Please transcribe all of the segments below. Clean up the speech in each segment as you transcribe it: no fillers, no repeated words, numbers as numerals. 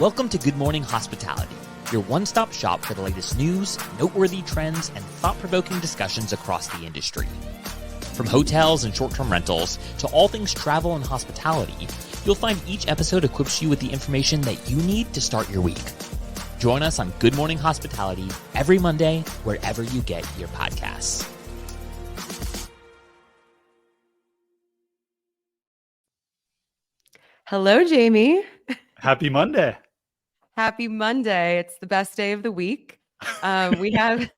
Welcome to Good Morning Hospitality, your one-stop shop for the latest news, noteworthy trends, and thought-provoking discussions across the industry. From hotels and short-term rentals to all things travel and hospitality, you'll find each episode equips you with the information that you need to start your week. Join us on Good Morning Hospitality every Monday, wherever you get your podcasts. Hello, Jamie. Happy Monday. Happy Monday. It's the best day of the week. We have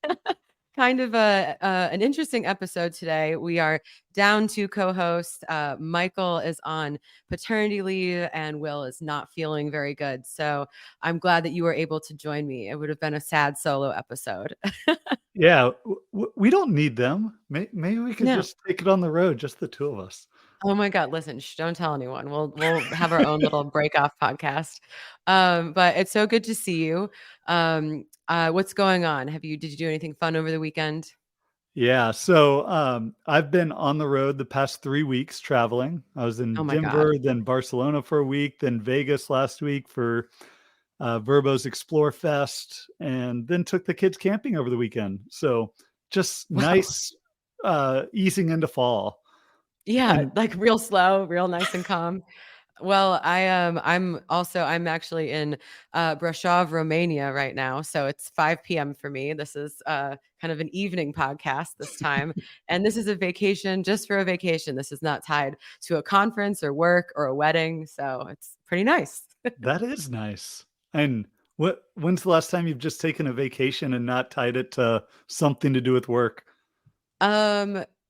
kind of an interesting episode today. We are down to co-host. Michael is on paternity leave and Will is not feeling very good. So I'm glad that you were able to join me. It would have been a sad solo episode. Yeah, we don't need them. Maybe we could just take it on the road, just the two of us. Oh my God, listen, don't tell anyone. We'll have our own little break off podcast. But it's so good to see you. What's going on? Did you do anything fun over the weekend? Yeah, so I've been on the road the past 3 weeks traveling. I was in Denver, then Barcelona for a week, then Vegas last week for Verbo's Explore Fest, and then took the kids camping over the weekend. So just nice easing into fall. Yeah, like real slow, real nice and calm. Well, I'm actually in Brașov, Romania right now. So it's 5 p.m. for me. This is kind of an evening podcast this time. And this is a vacation just for a vacation. This is not tied to a conference or work or a wedding. So it's pretty nice. That is nice. And when's the last time you've just taken a vacation and not tied it to something to do with work?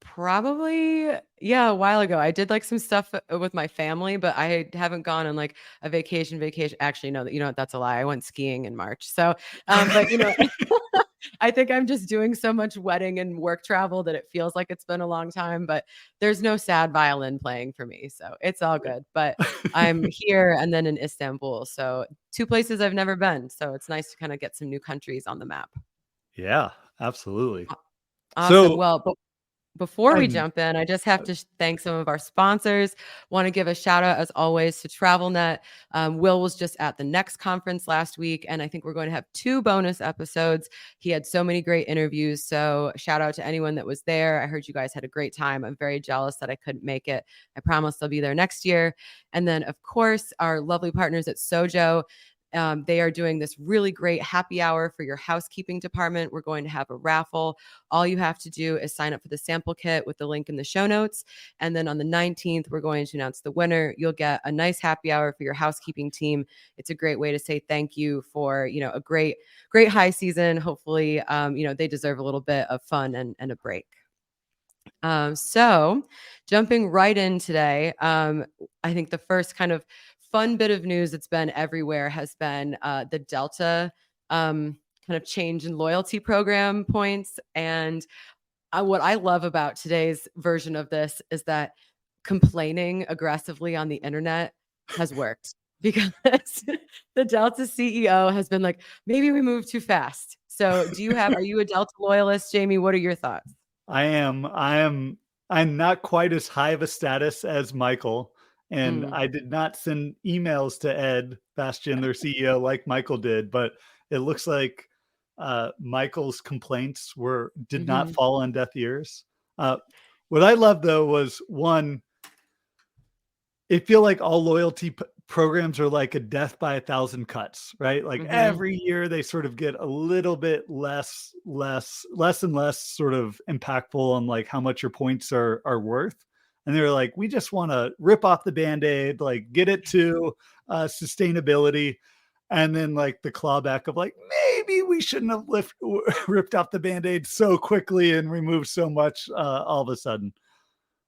Probably, a while ago. I did like some stuff with my family, but I haven't gone on like a vacation. Actually, no, you know what? That's a lie. I went skiing in March. So, but I think I'm just doing so much wedding and work travel that it feels like it's been a long time, but there's no sad violin playing for me. So it's all good, but I'm here and then in Istanbul. So 2 places I've never been. So it's nice to kind of get some new countries on the map. Yeah, absolutely. Awesome. Before we jump in, I just have to thank some of our sponsors. Want to give a shout out, as always, to TravelNet. Will was just at the Next conference last week, and I think we're going to have 2 bonus episodes. He had so many great interviews, so shout out to anyone that was there. I heard you guys had a great time. I'm very jealous that I couldn't make it. I promise I'll be there next year. And then, of course, our lovely partners at Sojo. They are doing this really great happy hour for your housekeeping department. We're going to have a raffle. All you have to do is sign up for the sample kit with the link in the show notes. And then on the 19th, we're going to announce the winner. You'll get a nice happy hour for your housekeeping team. It's a great way to say thank you for, a great high season. Hopefully, they deserve a little bit of fun and a break. So jumping right in today, I think the first kind of fun bit of news that's been everywhere has been the Delta kind of change in loyalty program points. And what I love about today's version of this is that complaining aggressively on the internet has worked because the Delta CEO has been like, maybe we move too fast. So are you a Delta loyalist, Jamie? What are your thoughts? I'm not quite as high of a status as Michael. And I did not send emails to Ed Bastain, their CEO, like Michael did, but it looks like Michael's complaints did not fall on deaf ears. What I love, though, was one, it feel like all loyalty programs are like a death by 1,000 cuts, right? Like every year they sort of get a little bit less and less sort of impactful on like how much your points are worth. And they're like, we just want to rip off the Band-Aid, like get it to sustainability. And then like the clawback of like, maybe we shouldn't have ripped off the Band-Aid so quickly and removed so much all of a sudden.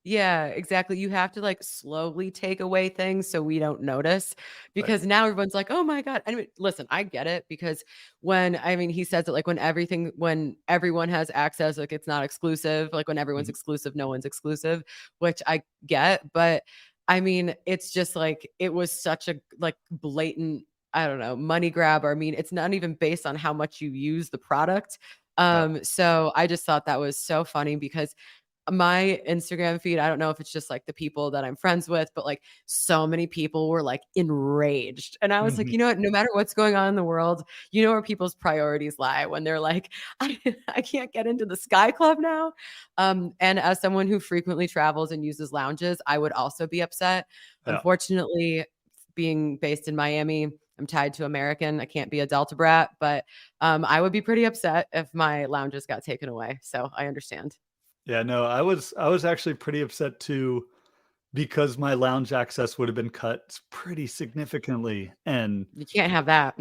Yeah, exactly. You have to like slowly take away things so we don't notice, because now everyone's like, oh my God. I mean, listen, I get it, because he says it like when everyone has access, like it's not exclusive, like when everyone's exclusive, no one's exclusive, which I get. But I mean, it's just like, it was such a like blatant, I don't know, money grab. Or I mean, it's not even based on how much you use the product. So I just thought that was so funny because my Instagram feed, I don't know if it's just like the people that I'm friends with, but like so many people were like enraged. And I was like, you know what, no matter what's going on in the world, you know where people's priorities lie when they're like, I can't get into the Sky Club now. And as someone who frequently travels and uses lounges, I would also be upset. Yeah. Unfortunately, being based in Miami, I'm tied to American. I can't be a Delta brat, but I would be pretty upset if my lounges got taken away. So I understand. Yeah, no, I was actually pretty upset too because my lounge access would have been cut pretty significantly, and You can't have that.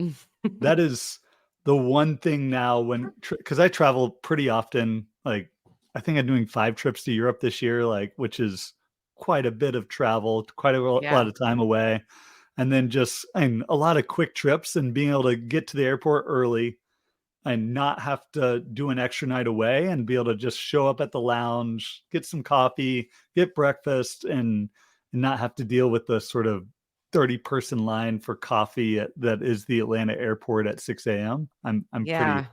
that is the one thing now when because I travel pretty often. Like, I think I'm doing 5 trips to Europe this year, like, which is quite a bit of travel, quite a lot of time away, and then just and a lot of quick trips and being able to get to the airport early and not have to do an extra night away and be able to just show up at the lounge, get some coffee, get breakfast, and not have to deal with the sort of 30-person line for coffee that is the Atlanta airport at 6 a.m. I'm pretty, yeah.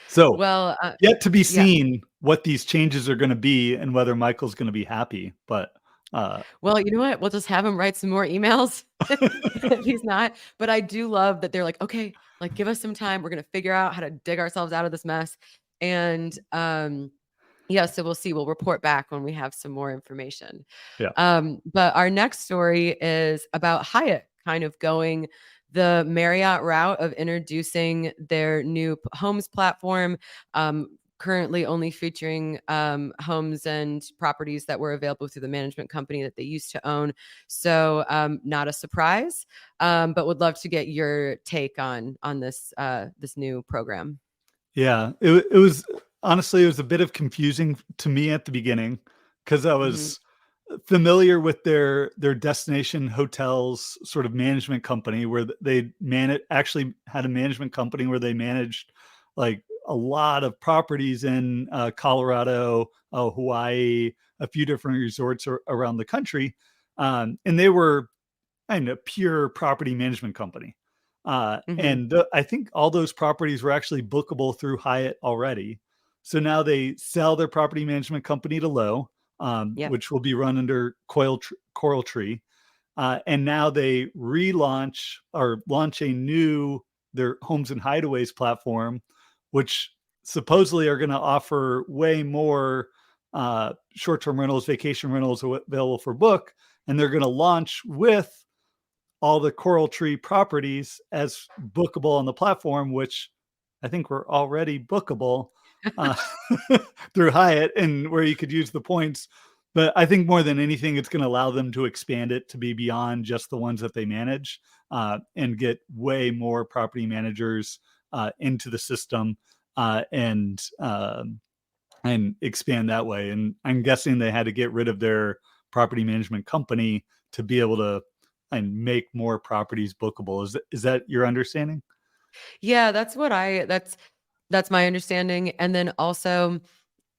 So well, yet to be seen what these changes are going to be and whether Michael's going to be happy. But well, you know what? We'll just have him write some more emails if he's not. But I do love that they're like, okay, like give us some time. We're going to figure out how to dig ourselves out of this mess. And yeah, so we'll see. We'll report back when we have some more information. Yeah. But our next story is about Hyatt kind of going the Marriott route of introducing their new homes platform. Currently only featuring homes and properties that were available through the management company that they used to own. So not a surprise, but would love to get your take on this this new program. Yeah, it was honestly, it was a bit of confusing to me at the beginning because I was familiar with their destination hotels sort of management company where they actually had a management company where they managed like a lot of properties in Colorado, Hawaii, a few different resorts around the country. And they were a pure property management company. And I think all those properties were actually bookable through Hyatt already. So now they sell their property management company to Lowe, which will be run under Coral Tree. And now they relaunch or launch their Homes and Hideaways platform, which supposedly are going to offer way more short-term rentals, vacation rentals available for book. And they're going to launch with all the Coral Tree properties as bookable on the platform, which I think were already bookable through Hyatt and where you could use the points. But I think more than anything, it's going to allow them to expand it to be beyond just the ones that they manage and get way more property managers into the system and expand that way. And I'm guessing they had to get rid of their property management company to be able to and make more properties bookable. Is that your understanding? Yeah, that's my understanding. And then also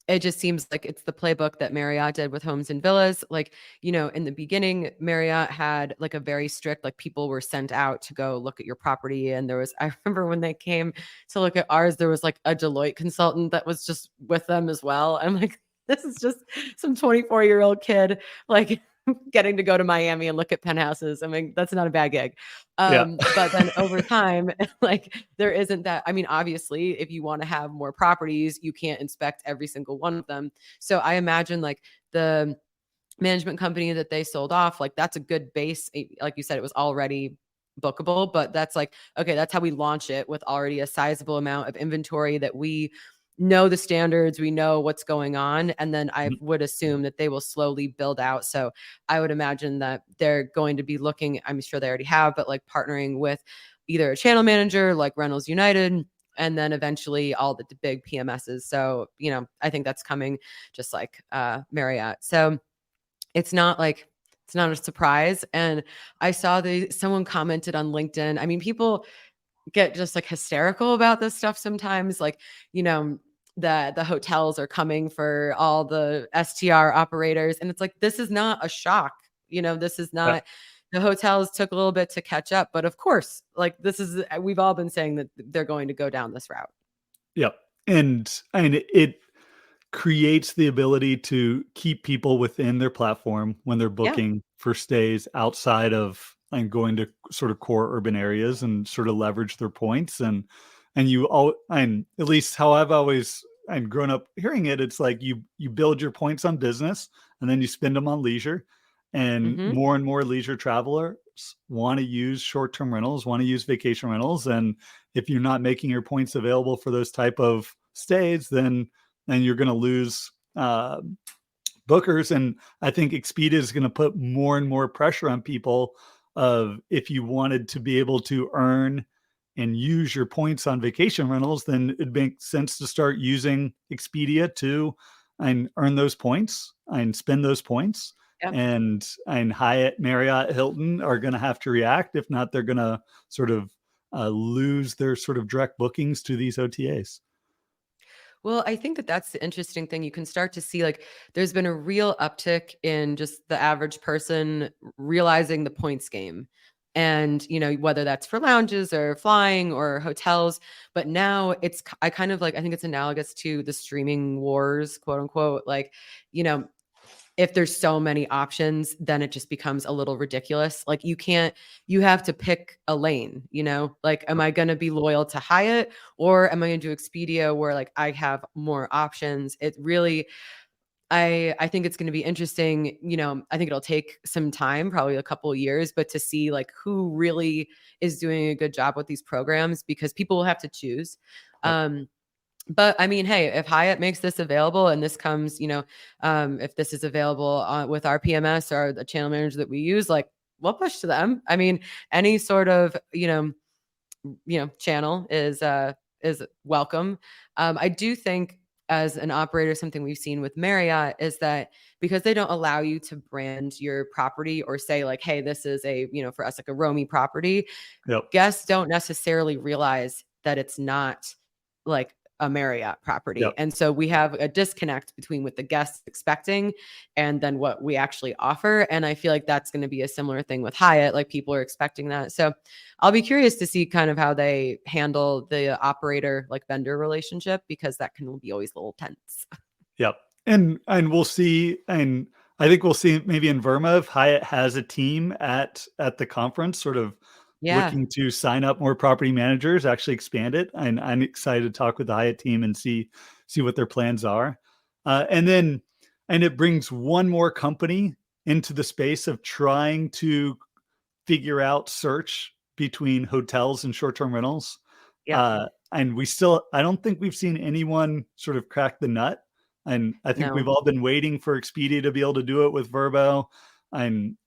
it just seems like it's the playbook that Marriott did with homes and villas. Like, you know, in the beginning, Marriott had like a very strict, like people were sent out to go look at your property. And I remember when they came to look at ours, there was like a Deloitte consultant that was just with them as well. I'm like, this is just some 24-year-old kid, like getting to go to Miami and look at penthouses. I mean, that's not a bad gig. But then over time, like there isn't that. I mean, obviously, if you want to have more properties, you can't inspect every single one of them. So I imagine like the management company that they sold off, like that's a good base. Like you said, it was already bookable, but that's like, okay, that's how we launch it with already a sizable amount of inventory that we know the standards, we know what's going on. And then I would assume that they will slowly build out. So I would imagine that they're going to be looking, I'm sure they already have, but like partnering with either a channel manager like Reynolds United, and then eventually all the big PMSs. So, you know, I think that's coming just like Marriott. So it's not a surprise. And I saw someone commented on LinkedIn. I mean, people get just like hysterical about this stuff sometimes, like, you know, the hotels are coming for all the STR operators. And it's like, this is not a shock. You know, this is not, the hotels took a little bit to catch up, but of course, like we've all been saying that they're going to go down this route. Yep. and it creates the ability to keep people within their platform when they're Yeah. booking for stays outside of and going to sort of core urban areas and sort of leverage their points. And you all, and at least how I've always and grown up hearing it, it's like you build your points on business and then you spend them on leisure. And Mm-hmm. more leisure travelers want to use short-term rentals, want to use vacation rentals. And if you're not making your points available for those type of stays, then you're going to lose bookers. And I think Expedia is going to put more and more pressure on people of if you wanted to be able to earn and use your points on vacation rentals, then it makes sense to start using Expedia to and earn those points and spend those points. Yeah. And Hyatt, Marriott, Hilton are going to have to react. If not, they're going to sort of lose their sort of direct bookings to these OTAs. Well, I think that that's the interesting thing. You can start to see like there's been a real uptick in just the average person realizing the points game. And, whether that's for lounges or flying or hotels, but now I kind of like, I think it's analogous to the streaming wars, quote unquote. Like, you know, if there's so many options, then it just becomes a little ridiculous. Like you have to pick a lane, like, am I going to be loyal to Hyatt or am I going to do Expedia where like I have more options? It really, I think it's going to be interesting. I think it'll take some time, probably a couple of years, but to see like who really is doing a good job with these programs because people will have to choose. Yep. But I mean, hey, if Hyatt makes this available and this comes, if this is available with our PMS or the channel manager that we use, like we'll push to them. I mean, any sort of, channel is welcome. I do think as an operator, something we've seen with Marriott is that because they don't allow you to brand your property or say like, hey, this is for us, like a roamy property, Yep. guests don't necessarily realize that it's not like a Marriott property. Yep. And so we have a disconnect between what the guests expecting and then what we actually offer. And I feel like that's going to be a similar thing with Hyatt. Like people are expecting that. So I'll be curious to see kind of how they handle the operator like vendor relationship because that can be always a little tense. Yep. And we'll see. And I think we'll see maybe in Verma if Hyatt has a team at the conference sort of looking to sign up more property managers, actually expand it. And I'm excited to talk with the Hyatt team and see what their plans are. And it brings one more company into the space of trying to figure out search between hotels and short-term rentals. Yeah. And I don't think we've seen anyone sort of crack the nut. And I think we've No. all been waiting for Expedia to be able to do it with Vrbo. And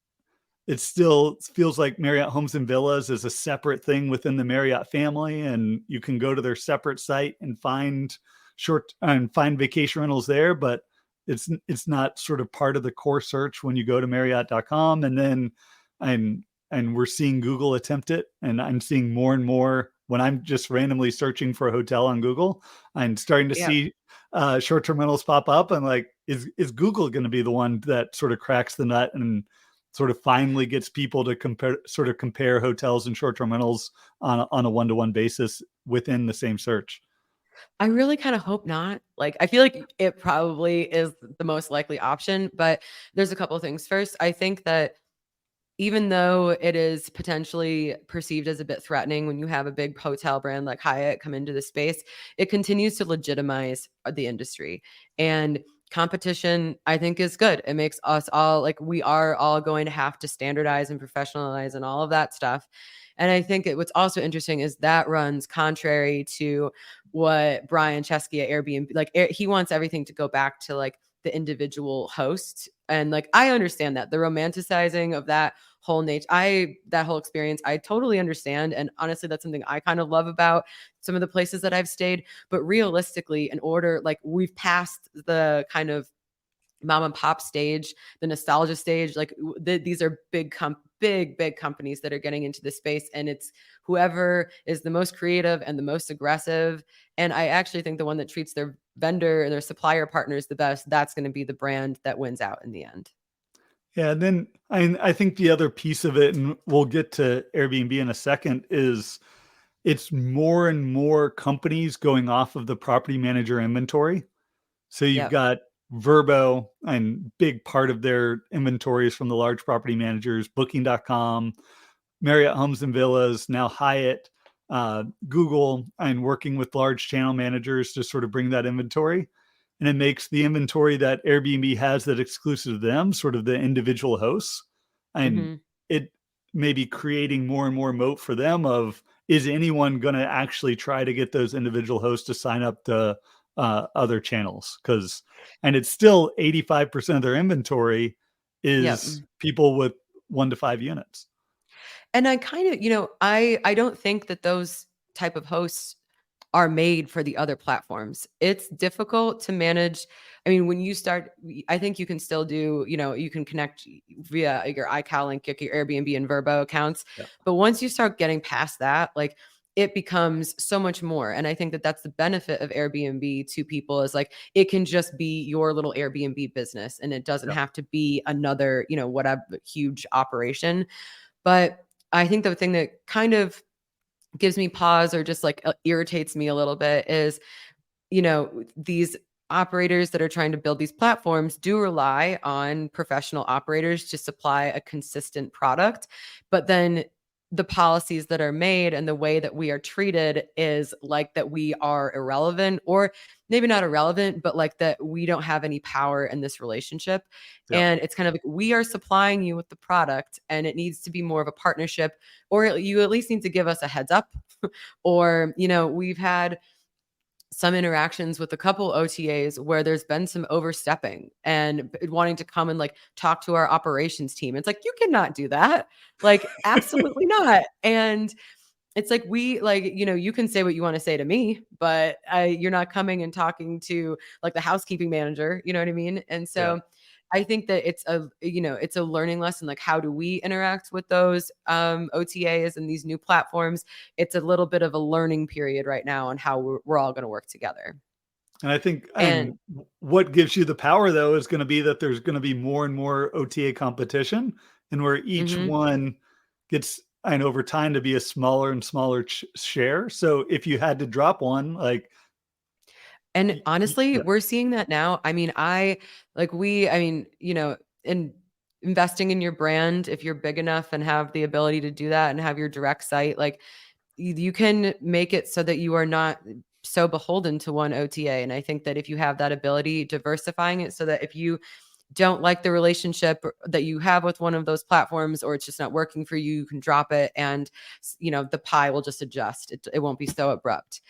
it still feels like Marriott Homes and Villas is a separate thing within the Marriott family. And you can go to their separate site and find vacation rentals there, but it's not sort of part of the core search when you go to Marriott.com. And then and we're seeing Google attempt it. And I'm seeing more and more when I'm just randomly searching for a hotel on Google, I'm starting to see short-term rentals pop up. And like, is Google going to be the one that sort of cracks the nut and sort of finally gets people to compare hotels and short-term rentals on a one-to-one basis within the same search? I really kind of hope not. Like, I feel like it probably is the most likely option, but there's a couple of things. First, I think that even though it is potentially perceived as a bit threatening when you have a big hotel brand like Hyatt come into the space, it continues to legitimize the industry. And competition, I think, is good. It makes us all like we are all going to have to standardize and professionalize and all of that stuff. And I think what's also interesting is that runs contrary to what Brian Chesky at Airbnb, like he wants everything to go back to like the individual host. And like, I understand that the romanticizing of that whole that whole experience, I totally understand. And honestly, that's something I kind of love about some of the places that I've stayed. But realistically, in order, like we've passed the kind of mom and pop stage, the nostalgia stage, like these are big companies that are getting into the space, and it's whoever is the most creative and the most aggressive. And I actually think the one that treats their vendor and their supplier partners the best, that's going to be the brand that wins out in the end. Yeah, and then I think the other piece of it, and we'll get to Airbnb in a second, is it's more and more companies going off of the property manager inventory. So you've Yep. got Vrbo, and big part of their inventory is from the large property managers, Booking.com, Marriott Homes and Villas, now Hyatt, Google, and working with large channel managers to sort of bring that inventory. And it makes the inventory that Airbnb has that exclusive to them, sort of the individual hosts. And it may be creating more and more moat for them of, is anyone going to actually try to get those individual hosts to sign up to other channels? And it's still 85% of their inventory is people with 1 to 5 units. And I kind of, I don't think that those type of hosts are made for the other platforms. It's difficult to manage. I mean, when you start, I think you can still do, you can connect via your iCal link, your Airbnb and Vrbo accounts. Yep. But once you start getting past that, like, it becomes so much more. And I think that that's the benefit of Airbnb to people, is like, it can just be your little Airbnb business, and it doesn't have to be another, whatever huge operation. But I think the thing that kind of gives me pause, or just like irritates me a little bit, is, these operators that are trying to build these platforms do rely on professional operators to supply a consistent product. But then the policies that are made and the way that we are treated is like that we are irrelevant, or maybe not irrelevant, but like that we don't have any power in this relationship. Yeah. And it's kind of like, we are supplying you with the product, and it needs to be more of a partnership, or you at least need to give us a heads up. Or, we've had some interactions with a couple OTAs where there's been some overstepping and wanting to come and like talk to our operations team. It's like, you cannot do that. Like, absolutely not. And it's like, you can say what you want to say to me, but you're not coming and talking to like the housekeeping manager. You know what I mean? And so I think that it's a learning lesson. Like, how do we interact with those OTAs and these new platforms? It's a little bit of a learning period right now on how we're all going to work together. And I think, and what gives you the power though is going to be that there's going to be more and more OTA competition, and where each one gets, and over time, to be a smaller and smaller share. So if you had to drop one, like, and honestly, we're seeing that now. I mean, in investing in your brand, if you're big enough and have the ability to do that and have your direct site, like, you can make it so that you are not so beholden to one OTA. And I think that if you have that ability, diversifying it so that if you don't like the relationship that you have with one of those platforms, or it's just not working for you, you can drop it, and the pie will just adjust. It won't be so abrupt.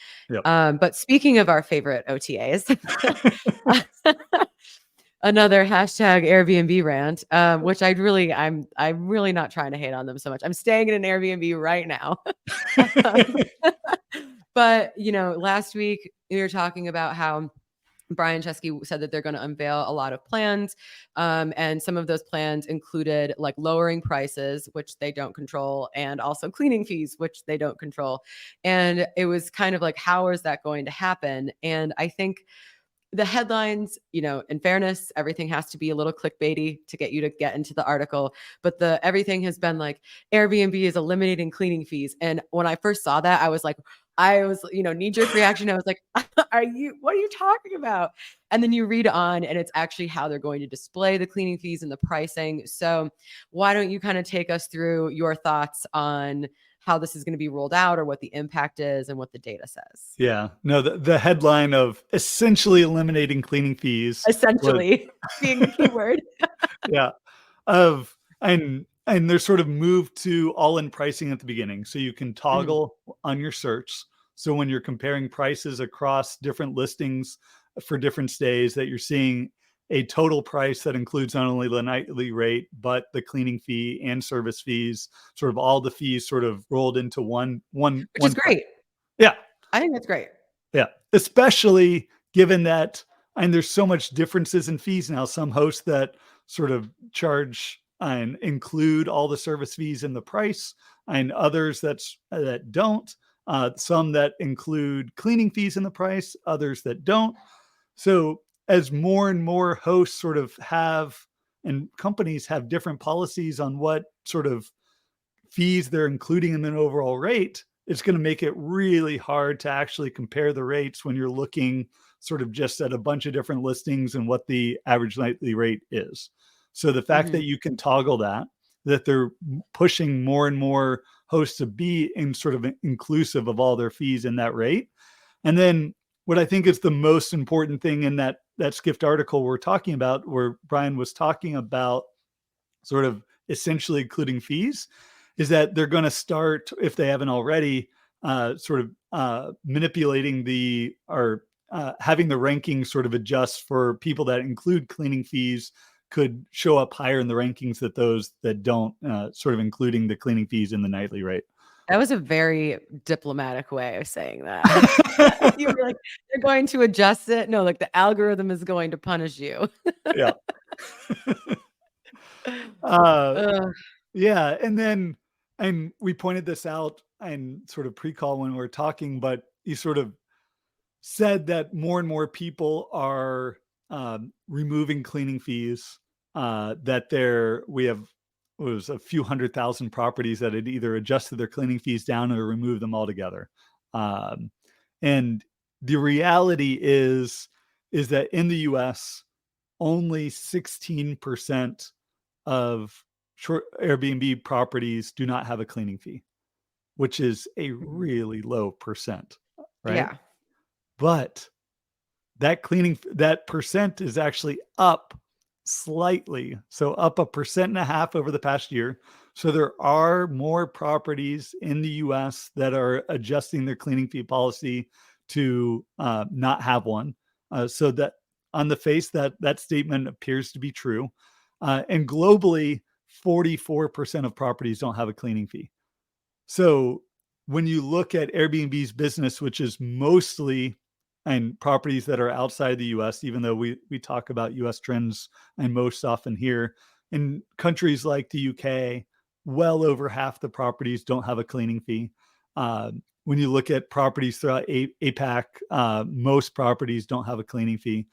But speaking of our favorite OTAs, another hashtag Airbnb rant, which I'm really not trying to hate on them so much. I'm staying in an Airbnb right now. But last week we were talking about how Brian Chesky said that they're going to unveil a lot of plans. And some of those plans included like lowering prices, which they don't control, and also cleaning fees, which they don't control. And it was kind of like, how is that going to happen? And I think the headlines, in fairness, everything has to be a little clickbaity to get you to get into the article. But everything has been like, Airbnb is eliminating cleaning fees. And when I first saw that, I was knee-jerk reaction. I was like, what are you talking about? And then you read on, and it's actually how they're going to display the cleaning fees and the pricing. So why don't you kind of take us through your thoughts on how this is going to be rolled out, or what the impact is and what the data says? Yeah, no, the headline of essentially eliminating cleaning fees, essentially being the key word. And they're sort of moved to all-in pricing at the beginning. So you can toggle on your search. So when you're comparing prices across different listings for different stays, that you're seeing a total price that includes not only the nightly rate, but the cleaning fee and service fees, sort of all the fees sort of rolled into one. Which is great. Yeah. I think that's great. Yeah. Especially given that, and there's so much differences in fees now. Some hosts that sort of charge and include all the service fees in the price, and others that don't. Some that include cleaning fees in the price, others that don't. So as more and more hosts sort of have, and companies have different policies on what sort of fees they're including in an overall rate, it's going to make it really hard to actually compare the rates when you're looking sort of just at a bunch of different listings and what the average nightly rate is. So the fact that you can toggle that they're pushing more and more hosts to be in sort of inclusive of all their fees in that rate. And then what I think is the most important thing in that Skift article we're talking about, where Brian was talking about sort of essentially including fees, is that they're going to start, if they haven't already, manipulating having the rankings sort of adjust for people that include cleaning fees could show up higher in the rankings than those that don't, sort of including the cleaning fees in the nightly rate. That was a very diplomatic way of saying that. You were like, they're going to adjust it. No, like the algorithm is going to punish you. Yeah. Yeah. And we pointed this out and sort of pre-call when we were talking, but you sort of said that more and more people are removing cleaning fees, that we have was a few 100,000 properties that had either adjusted their cleaning fees down or removed them altogether. And the reality is that in the US, only 16% of short Airbnb properties do not have a cleaning fee, which is a really low percent, right? Yeah. But that percent is actually up slightly. So up 1.5% over the past year. So there are more properties in the US that are adjusting their cleaning fee policy to not have one. So that on the face that statement appears to be true. And globally, 44% of properties don't have a cleaning fee. So when you look at Airbnb's business, which is mostly and properties that are outside the US, even though we talk about US trends and most often here, in countries like the UK, well over half the properties don't have a cleaning fee. When you look at properties throughout APAC, most properties don't have a cleaning fee.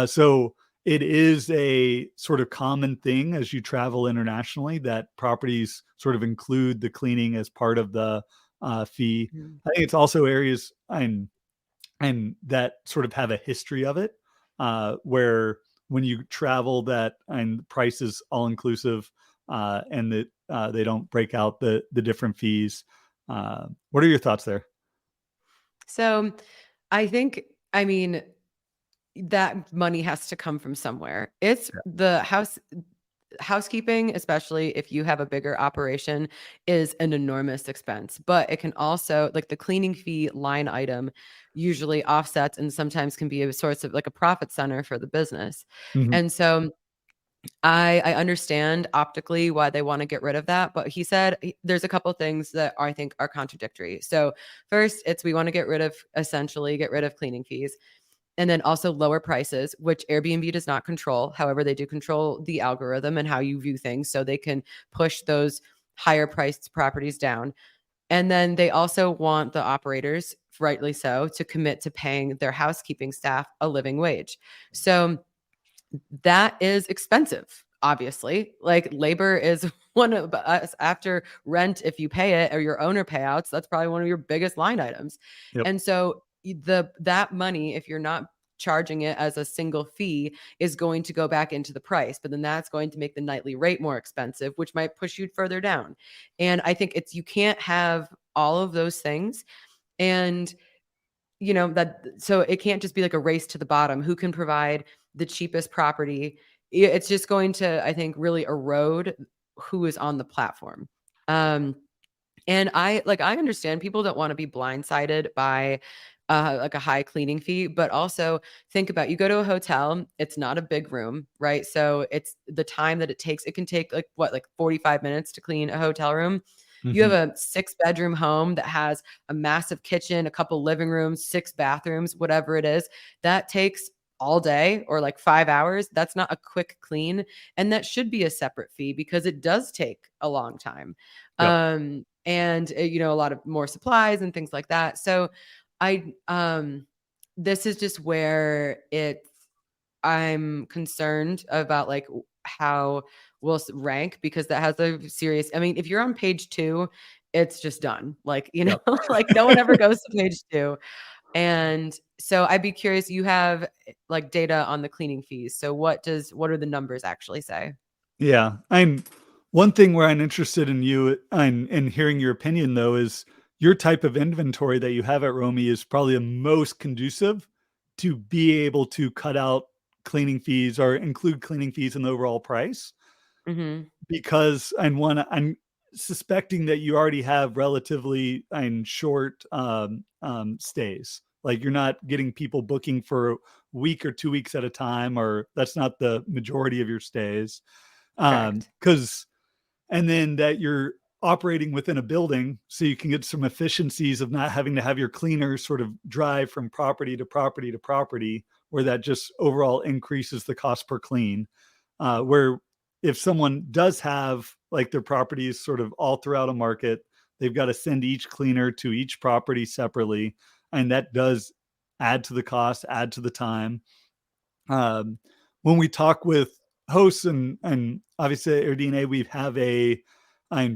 So it is a sort of common thing as you travel internationally that properties sort of include the cleaning as part of the fee. I think it's also areas and that sort of have a history of it, where when you travel and the price is all inclusive, and that they don't break out the different fees. What are your thoughts there? So I mean, that money has to come from somewhere. It's the housekeeping, especially if you have a bigger operation, is an enormous expense, but it can also, like, the cleaning fee line item usually offsets and sometimes can be a source of like a profit center for the business. And so I understand optically why they want to get rid of that, but he said there's a couple of things that I think are contradictory. So first, we want to essentially get rid of cleaning fees. And then also lower prices, which Airbnb does not control. However, they do control the algorithm and how you view things, so they can push those higher priced properties down. And then they also want the operators, rightly so, to commit to paying their housekeeping staff a living wage. So that is expensive, obviously. Like, labor is one of us, after rent, if you pay it, or your owner payouts, that's probably one of your biggest line items. Yep. And so that money, if you're not charging it as a single fee, is going to go back into the price, but then that's going to make the nightly rate more expensive, which might push you further down. And I think you can't have all of those things. And so it can't just be like a race to the bottom. Who can provide the cheapest property? It's just going to, I think, really erode who is on the platform. And I understand people don't want to be blindsided by like a high cleaning fee, but also think about, you go to a hotel, it's not a big room, right? So it's the time that it takes. It can take like 45 minutes to clean a hotel room. You have a 6-bedroom home that has a massive kitchen, a couple living rooms, 6 bathrooms, whatever it is. That takes all day or like 5 hours. That's not a quick clean. And that should be a separate fee because it does take a long time. Yep. And a lot of more supplies and things like that. So this is just where I'm concerned about like how we'll rank, because that has a serious, I mean, if you're on page 2 it's just done. Like, like no one ever goes to page 2. And so I'd be curious, you have like data on the cleaning fees. So what are the numbers actually say? Yeah. One thing where I'm interested in you and hearing your opinion though is your type of inventory that you have at Romy is probably the most conducive to be able to cut out cleaning fees or include cleaning fees in the overall price. Mm-hmm. Because I'm suspecting that you already have relatively short stays. Like you're not getting people booking for a week or 2 weeks at a time, or that's not the majority of your stays. Correct. Because and then that you're operating within a building so you can get some efficiencies of not having to have your cleaners sort of drive from property to property to property, where that just overall increases the cost per clean. Where if someone does have like their properties sort of all throughout a market, they've got to send each cleaner to each property separately, and that does add to the cost, add to the time. When we talk with hosts and obviously at AirDNA, we have a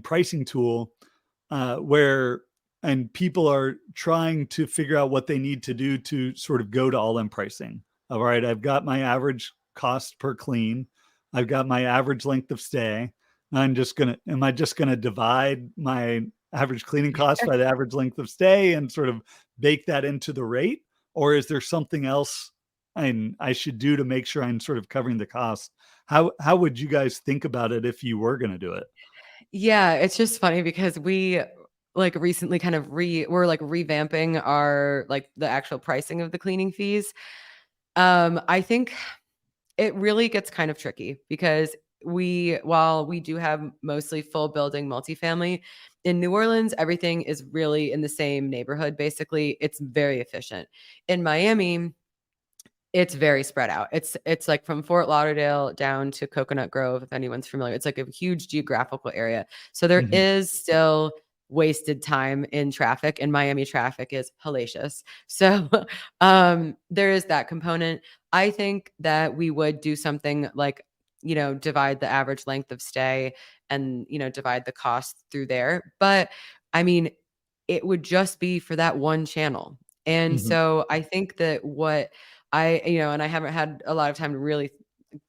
pricing tool where and people are trying to figure out what they need to do to sort of go to all-in pricing. All right, I've got my average cost per clean. I've got my average length of stay. Am I just gonna divide my average cleaning cost by the average length of stay and sort of bake that into the rate? Or is there something else I should do to make sure I'm sort of covering the cost? How would you guys think about it if you were gonna do it? Yeah, it's just funny because we like recently kind of we're like revamping our like the actual pricing of the cleaning fees. I think it really gets kind of tricky because while we do have mostly full building multifamily in New Orleans, everything is really in the same neighborhood. Basically, it's very efficient. In Miami, it's very spread out. It's like from Fort Lauderdale down to Coconut Grove, if anyone's familiar. It's like a huge geographical area. So there Mhm. is still wasted time in traffic, and Miami traffic is hellacious. So there is that component. I think that we would do something like, divide the average length of stay and, divide the cost through there. But I mean, it would just be for that one channel. And Mhm. so I think that what and I haven't had a lot of time to really,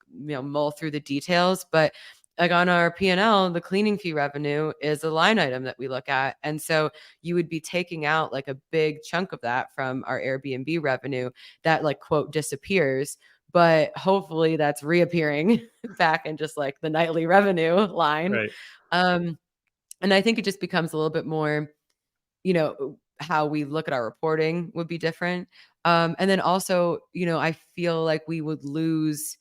mull through the details, but like on our P&L, the cleaning fee revenue is a line item that we look at. And so you would be taking out like a big chunk of that from our Airbnb revenue that like quote disappears, but hopefully that's reappearing back in just like the nightly revenue line. Right. Um, and I think it just becomes a little bit more, how we look at our reporting would be different. And then also, I feel like we would lose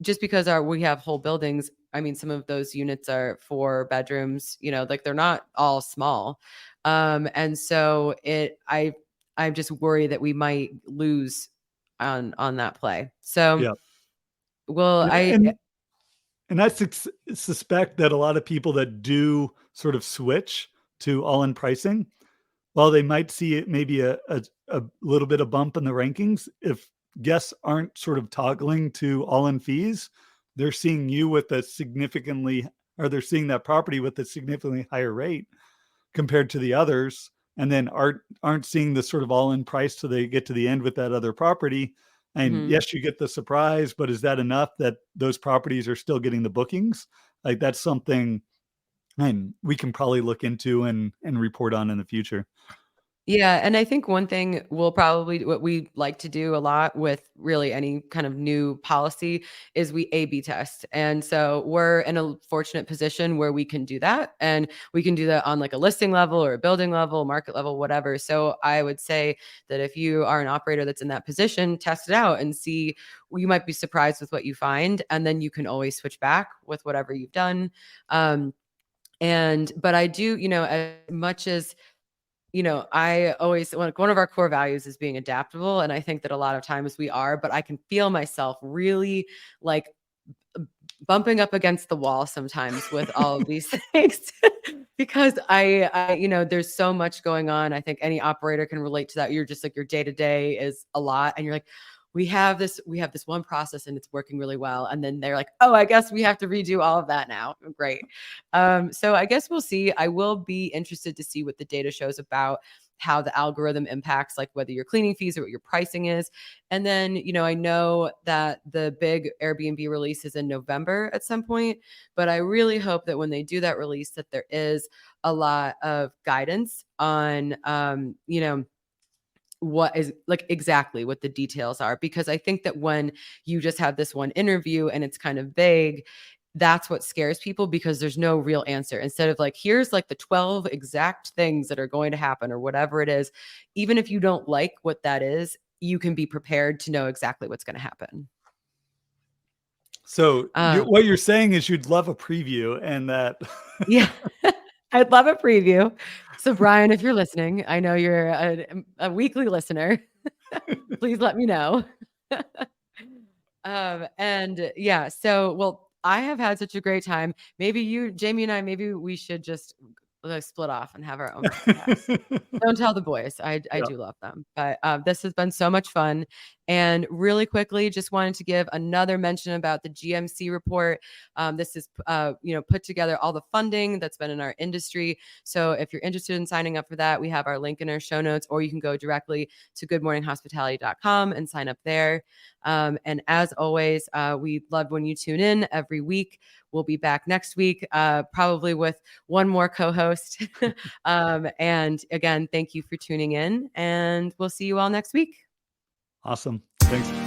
just because we have whole buildings. I mean, some of those units are 4 bedrooms, like they're not all small. And so I'm just worried that we might lose on that play. So, Yeah. well, Yeah, and I suspect that a lot of people that do sort of switch to all-in pricing, while they might see it maybe a little bit of bump in the rankings, if guests aren't sort of toggling to all-in fees, they're seeing you with a significantly or they're seeing that property with a significantly higher rate compared to the others, and then aren't seeing the sort of all-in price till they get to the end with that other property. And mhm. yes, you get the surprise, but is that enough that those properties are still getting the bookings? Like that's something and we can probably look into and report on in the future. Yeah, and I think one thing what we like to do a lot with really any kind of new policy is we A/B test. And so we're in a fortunate position where we can do that, and we can do that on like a listing level or a building level, market level, whatever. So I would say that if you are an operator that's in that position, test it out and see. You might be surprised with what you find, and then you can always switch back with whatever you've done. But I do, as much as I always one of our core values is being adaptable. And I think that a lot of times we are, but I can feel myself really like bumping up against the wall sometimes with all of these things because there's so much going on. I think any operator can relate to that. You're just like your day to day is a lot. And you're like, we have this one process and it's working really well. And then they're like, oh, I guess we have to redo all of that now. Great. So I guess we'll see. I will be interested to see what the data shows about how the algorithm impacts, like whether your cleaning fees or what your pricing is. And then, I know that the big Airbnb release is in November at some point, but I really hope that when they do that release, that there is a lot of guidance on, what is like exactly what the details are, because I think that when you just have this one interview and it's kind of vague, that's what scares people, because there's no real answer. Instead of like, here's like the 12 exact things that are going to happen or whatever it is, even if you don't like what that is, you can be prepared to know exactly what's going to happen. So what you're saying is you'd love a preview, and that. Yeah, I'd love a preview. So Brian, if you're listening, I know you're a weekly listener. Please let me know. And yeah, so, well, I have had such a great time. Maybe you, Jamie and I, maybe we should just split off and have our own podcast. Don't tell the boys. I do love them. But this has been so much fun. And really quickly, just wanted to give another mention about the GMC report. This is, put together all the funding that's been in our industry. So if you're interested in signing up for that, we have our link in our show notes, or you can go directly to goodmorninghospitality.com and sign up there. And as always, we love when you tune in every week. We'll be back next week, probably with one more co-host. And again, thank you for tuning in, and we'll see you all next week. Awesome. Thanks.